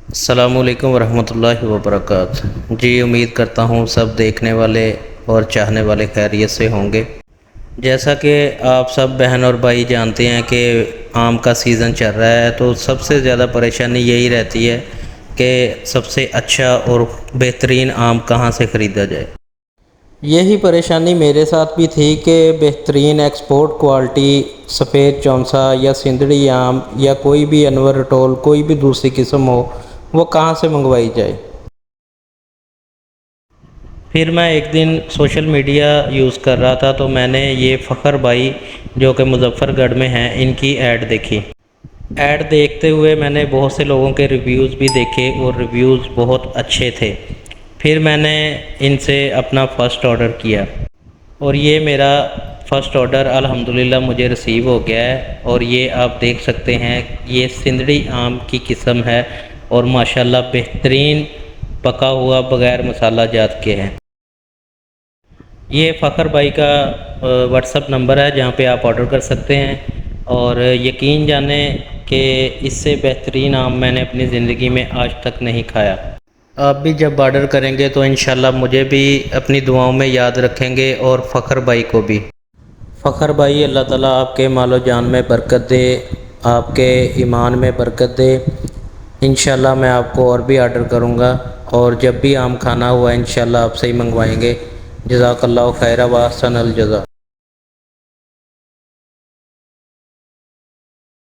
السلام علیکم ورحمۃ اللہ وبرکاتہ۔ جی امید کرتا ہوں سب دیکھنے والے اور چاہنے والے خیریت سے ہوں گے۔ جیسا کہ آپ سب بہن اور بھائی جانتے ہیں کہ آم کا سیزن چل رہا ہے، تو سب سے زیادہ پریشانی یہی رہتی ہے کہ سب سے اچھا اور بہترین آم کہاں سے خریدا جائے۔ یہی پریشانی میرے ساتھ بھی تھی کہ بہترین ایکسپورٹ کوالٹی سفید چونسا یا سندڑی آم یا کوئی بھی انور رٹول کوئی بھی دوسری قسم ہو، وہ کہاں سے منگوائی جائے۔ پھر میں ایک دن سوشل میڈیا یوز کر رہا تھا، تو میں نے یہ فخر بھائی جو کہ مظفر گڑھ میں ہیں، ان کی ایڈ دیکھی۔ ایڈ دیکھتے ہوئے میں نے بہت سے لوگوں کے ریویوز بھی دیکھے اور ریویوز بہت اچھے تھے۔ پھر میں نے ان سے اپنا فرسٹ آرڈر کیا اور یہ میرا فرسٹ آرڈر الحمدللہ مجھے رسیو ہو گیا ہے، اور یہ آپ دیکھ سکتے ہیں یہ سندڑی آم کی قسم ہے اور ماشاءاللہ بہترین پکا ہوا بغیر مسالہ جات کے ہیں۔ یہ فخر بھائی کا واٹس اپ نمبر ہے جہاں پہ آپ آرڈر کر سکتے ہیں، اور یقین جانیں کہ اس سے بہترین آم میں نے اپنی زندگی میں آج تک نہیں کھایا۔ آپ بھی جب آرڈر کریں گے تو انشاءاللہ مجھے بھی اپنی دعاؤں میں یاد رکھیں گے اور فخر بھائی کو بھی۔ فخر بھائی، اللہ تعالیٰ آپ کے مال و جان میں برکت دے، آپ کے ایمان میں برکت دے۔ انشاءاللہ میں آپ کو اور بھی آرڈر کروں گا، اور جب بھی آم کھانا ہوا انشاءاللہ آپ سے ہی منگوائیں گے۔ جزاک اللہ خیر و احسن الجزا۔